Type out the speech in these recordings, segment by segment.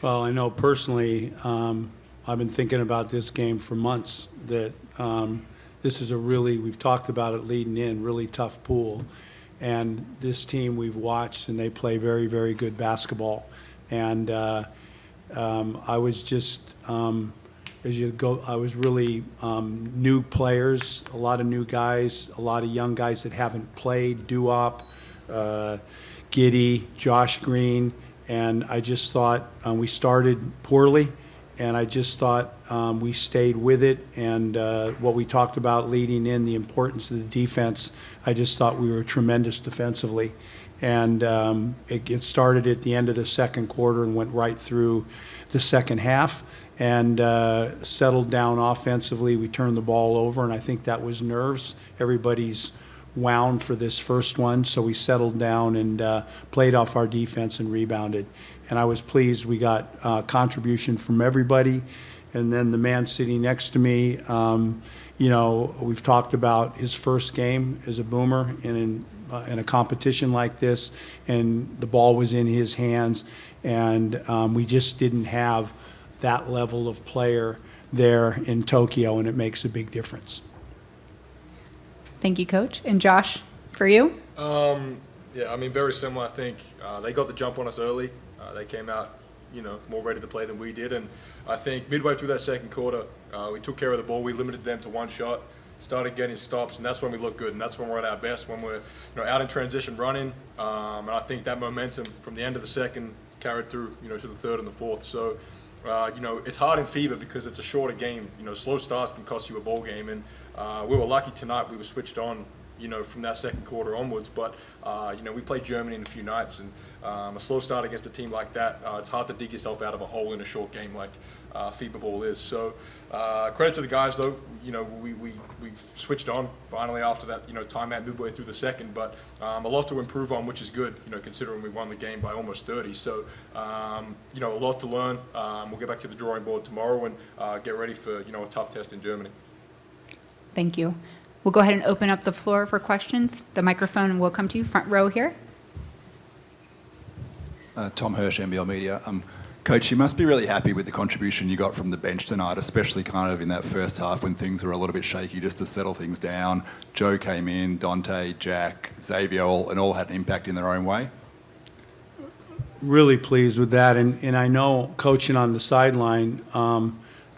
Well, I know personally, I've been thinking about this game for months, that this is we've talked about it leading in, really tough pool. And this team we've watched, and they play very, very good basketball. And I was just, as you go, I was really new players, a lot of new guys, a lot of young guys that haven't played, Duop, Giddey, Josh Green, and I just thought we started poorly, and I just thought we stayed with it, and what we talked about leading in, the importance of the defense, I just thought we were tremendous defensively. And it started at the end of the second quarter and went right through the second half, and settled down offensively. We turned the ball over, and I think that was nerves. Everybody's wound for this first one, so we settled down and played off our defense and rebounded. And I was pleased we got contribution from everybody. And then the man sitting next to me, you know, we've talked about his first game as a boomer in a competition like this, and the ball was in his hands, and we just didn't have that level of player there in Tokyo, and it makes a big difference. Thank you, Coach. And Josh, for you? Yeah, I mean, very similar. I think they got the jump on us early. They came out, you know, more ready to play than we did. And I think midway through that second quarter, we took care of the ball. We limited them to one shot, started getting stops, and that's when we look good. And that's when we're at our best, when we're, you know, out in transition running. And I think that momentum from the end of the second carried through, you know, to the third and the fourth. So, you know, it's hard in FIBA because it's a shorter game. You know, slow starts can cost you a ball game. And we were lucky tonight. We were switched on, you know, from that second quarter onwards. But, you know, we played Germany in a few nights, and a slow start against a team like that, it's hard to dig yourself out of a hole in a short game like FIBA ball is. So credit to the guys, though. You know, we switched on finally after that, you know, timeout midway through the second. But a lot to improve on, which is good, you know, considering we won the game by almost 30. So, you know, a lot to learn. We'll get back to the drawing board tomorrow and get ready for, you know, a tough test in Germany. Thank you. We'll go ahead and open up the floor for questions. The microphone will come to you, front row here. Tom Hirsch, NBL Media. Coach, you must be really happy with the contribution you got from the bench tonight, especially kind of in that first half when things were a little bit shaky, just to settle things down. Joe came in, Dante, Jack, Xavier, all had an impact in their own way. Really pleased with that, and I know coaching on the sideline,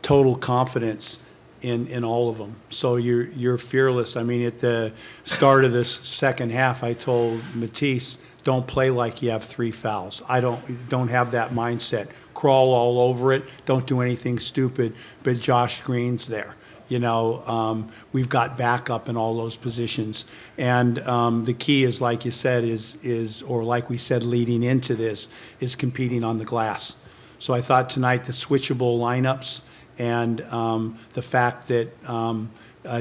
total confidence in all of them. So you're fearless. I mean, at the start of this second half, I told Matisse, don't play like you have 3 fouls. I don't have that mindset. Crawl all over it. Don't do anything stupid. But Josh Green's there. You know, we've got backup in all those positions. And the key is, like you said, or like we said leading into this, is competing on the glass. So I thought tonight the switchable lineups and the fact that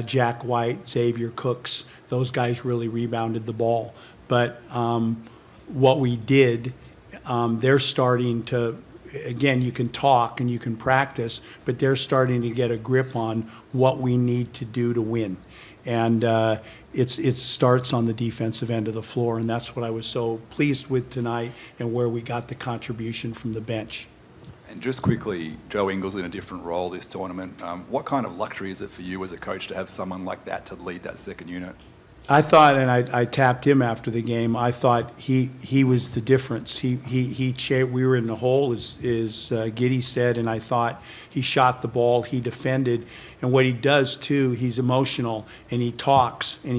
Jack White, Xavier Cooks, those guys really rebounded the ball. But what we did, they're starting to, again, you can talk and you can practice, but they're starting to get a grip on what we need to do to win. And it starts on the defensive end of the floor, and that's what I was so pleased with tonight and where we got the contribution from the bench. And just quickly, Joe Ingles in a different role this tournament. What kind of luxury is it for you as a coach to have someone like that to lead that second unit? I thought, and I tapped him after the game, I thought he was the difference. We were in the hole, as Giddey said, and I thought he shot the ball, he defended, and what he does too, he's emotional, and he talks, and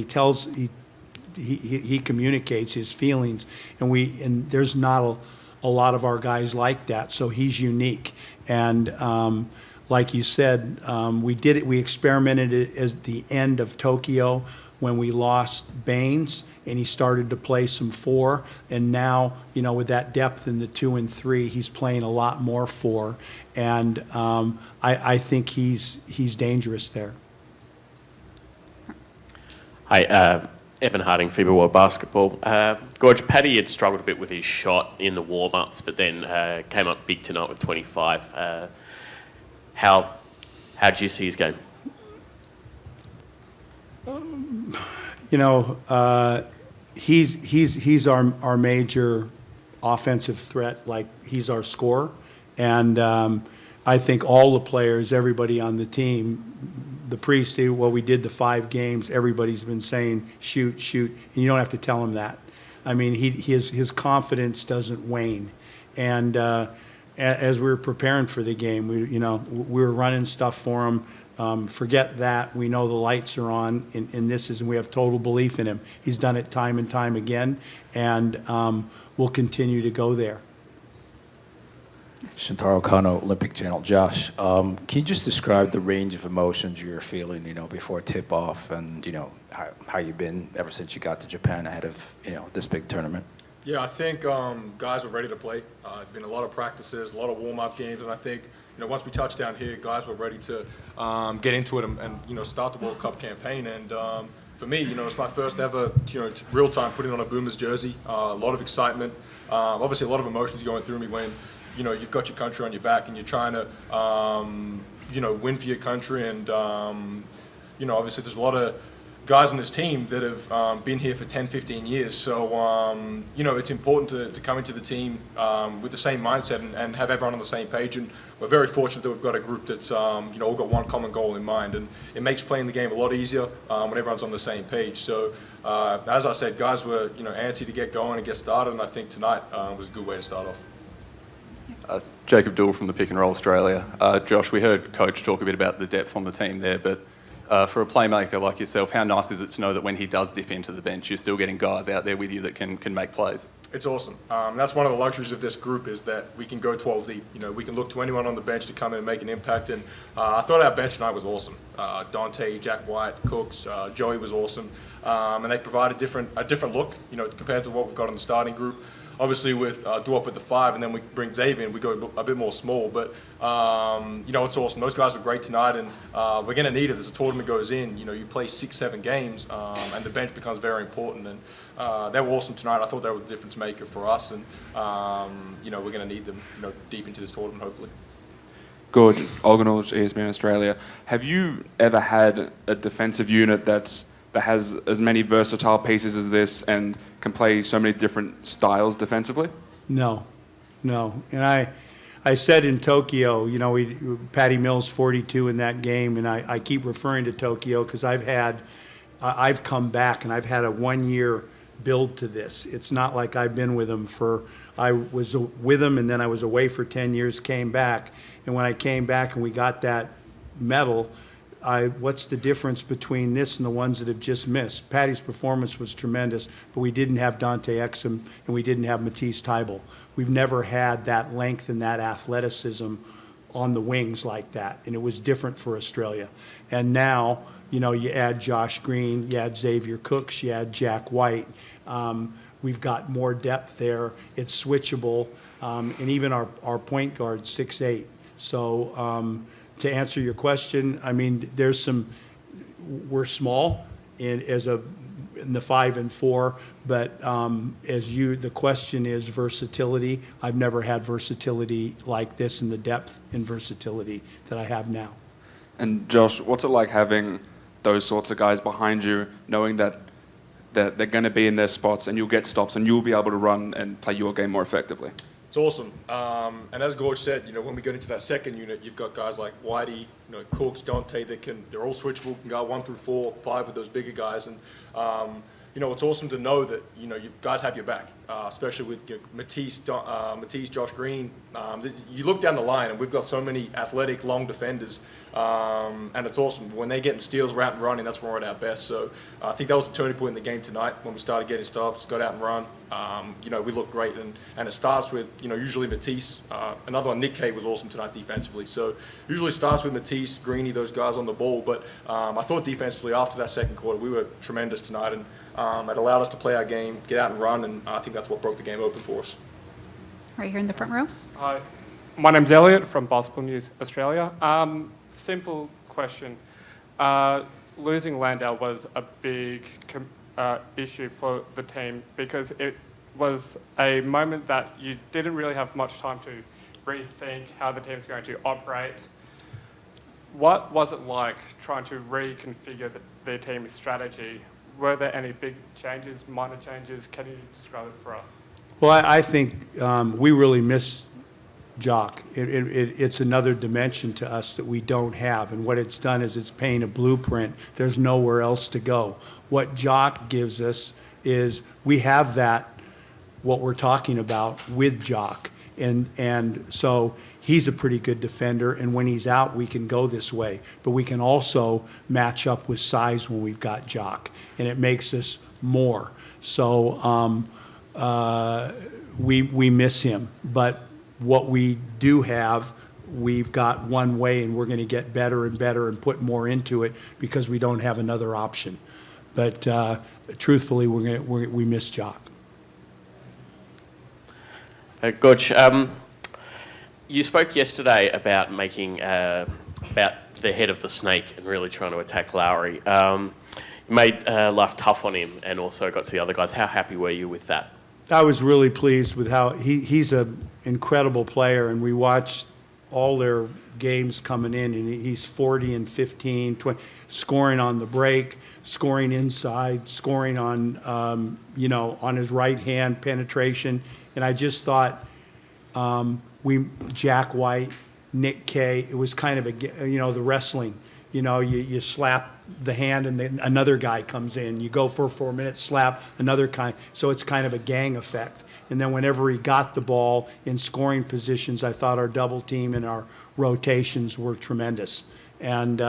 he communicates his feelings, and there's not a lot of our guys like that, so he's unique. And like you said, we experimented it at the end of Tokyo, when we lost Baines and he started to play some 4, and now, you know, with that depth in the 2 and 3, he's playing a lot more 4, and I think he's dangerous there. Hi, Evan Harding, FIBA World Basketball. Gorge, Paddy had struggled a bit with his shot in the warm-ups, but then came up big tonight with 25. How did you see his game? You know, he's our major offensive threat. Like, he's our scorer, And I think all the players, everybody on the team, the pre-season, well, we did the 5 games, everybody's been saying, shoot, shoot, and you don't have to tell him that. I mean, his confidence doesn't wane. And as we were preparing for the game, we were running stuff for him. Forget that. We know the lights are on, and we have total belief in him. He's done it time and time again, and we'll continue to go there. Shintaro Kano, Olympic Channel. Josh, can you just describe the range of emotions you were feeling, before tip-off, and how you've been ever since you got to Japan ahead of this big tournament? Yeah, I think guys were ready to play. Been a lot of practices, a lot of warm-up games, and I think once we touched down here, guys were ready to get into it and start the World Cup campaign. And for me, it's my first ever real time putting on a Boomers jersey. A lot of excitement, obviously a lot of emotions going through me when you've got your country on your back and you're trying to win for your country. And obviously there's a lot of guys on this team that have been here for 10, 15 years. So, it's important to come into the team with the same mindset and have everyone on the same page. And we're very fortunate that we've got a group that's, all got one common goal in mind. And it makes playing the game a lot easier when everyone's on the same page. So, as I said, guys were, antsy to get going and get started. And I think tonight was a good way to start off. Jacob Dool from the Pick and Roll Australia. Josh, we heard Coach talk a bit about the depth on the team there, but for a playmaker like yourself, how nice is it to know that when he does dip into the bench, you're still getting guys out there with you that can make plays? It's awesome. That's one of the luxuries of this group is that we can go 12 deep. We can look to anyone on the bench to come in and make an impact. And I thought our bench tonight was awesome. Dante, Jack White, Cooks, Joey was awesome. And they provide a different look, compared to what we've got in the starting group. Obviously with Duop at the 5 and then we bring Xavier in, we go a bit more small, but it's awesome. Those guys were great tonight and we're going to need it as the tournament goes in. You play 6-7 games and the bench becomes very important and they were awesome tonight. I thought they were the difference maker for us and we're going to need them deep into this tournament hopefully. Goorjian, Olganullage, ESPN Australia. Have you ever had a defensive unit that has as many versatile pieces as this and can play so many different styles defensively? No. And I said in Tokyo, Patty Mills 42 in that game, and I keep referring to Tokyo because I've come back and I've had a 1-year build to this. It's not like I've been with him I was with him and then I was away for 10 years, came back, and when I came back and we got that medal, what's the difference between this and the ones that have just missed? Patty's performance was tremendous, but we didn't have Dante Exum and we didn't have Matisse Tybel. We've never had that length and that athleticism on the wings like that, and it was different for Australia. And now, you add Josh Green, you add Xavier Cooks, you add Jack White. We've got more depth there. It's switchable, and even our point guard, 6'8". So, to answer your question, I mean, we're small in the 5 and 4, but the question is versatility. I've never had versatility like this in the depth and versatility that I have now. And Josh, what's it like having those sorts of guys behind you, knowing that they're going to be in their spots and you'll get stops and you'll be able to run and play your game more effectively? It's awesome. And as Gorge said, when we get into that second unit, you've got guys like Whitey, Cooks, Dante, they're all switchable, can go 1 through 4, 5 with those bigger guys. And, it's awesome to know that, you guys have your back, especially with Matisse, Josh Green. You look down the line and we've got so many athletic, long defenders. And it's awesome. When they're getting steals, we're out and running, that's when we're at our best. So I think that was a turning point in the game tonight when we started getting stops, got out and run. We looked great. And it starts with, usually Matisse. Another one, Nick Kay was awesome tonight defensively. So usually starts with Matisse, Greeny, those guys on the ball. But I thought defensively after that second quarter, we were tremendous tonight. And it allowed us to play our game, get out and run. And I think that's what broke the game open for us. Right here in the front row. Hi, my name's Elliot from Basketball News Australia. Simple question. Losing Landau was a big issue for the team because it was a moment that you didn't really have much time to rethink how the team's going to operate. What was it like trying to reconfigure the team's strategy? Were there any big changes, minor changes? Can you describe it for us? Well, I think we really missed Jock. It's another dimension to us that we don't have. And what it's done is it's painted a blueprint. There's nowhere else to go. What Jock gives us is we have that, what we're talking about with Jock. And so he's a pretty good defender, and when he's out, we can go this way. But we can also match up with size when we've got Jock, and it makes us more. So we miss him. But what we do have, we've got one way, and we're going to get better and better and put more into it because we don't have another option. But truthfully, we miss Jock. Gorge, you spoke yesterday about making about the head of the snake and really trying to attack Lowry. You made life tough on him and also got to the other guys. How happy were you with that? I was really pleased with how he's an incredible player, and we watched all their games coming in, and he's 40 and 15, 20, scoring on the break, scoring inside, scoring on on his right hand penetration. And I just thought Jack White, Nick Kay, it was kind of the wrestling. You slap the hand and then another guy comes in. You go for 4 minutes, slap another kind. So it's kind of a gang effect. And then whenever he got the ball in scoring positions, I thought our double team and our rotations were tremendous. And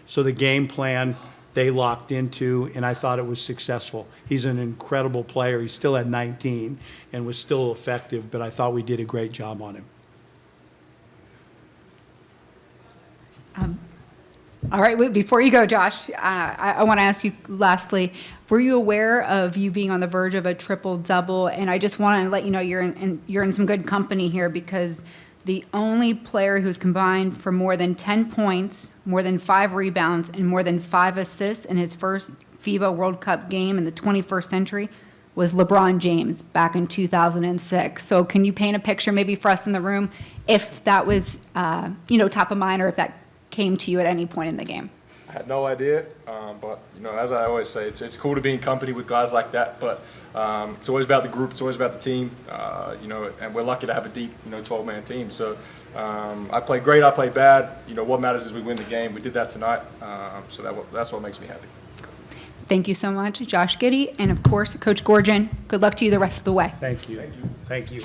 so the game plan they locked into, and I thought it was successful. He's an incredible player. He's still at 19 and was still effective, but I thought we did a great job on him. All right, wait, before you go, Josh, I want to ask you lastly, were you aware of you being on the verge of a triple-double? And I just want to let you know you're in some good company here, because the only player who's combined for more than 10 points, more than 5 rebounds, and more than 5 assists in his first FIBA World Cup game in the 21st century was LeBron James back in 2006. So can you paint a picture maybe for us in the room if that was top of mind, or if that came to you at any point in the game? I had no idea, but as I always say, it's cool to be in company with guys like that. But it's always about the group, it's always about the team, and we're lucky to have a deep, 12-man team. So I play great, I play bad. What matters is we win the game. We did that tonight, so that's what makes me happy. Thank you so much, Josh Giddey, and of course, Coach Goorjian. Good luck to you the rest of the way. Thank you. Thank you.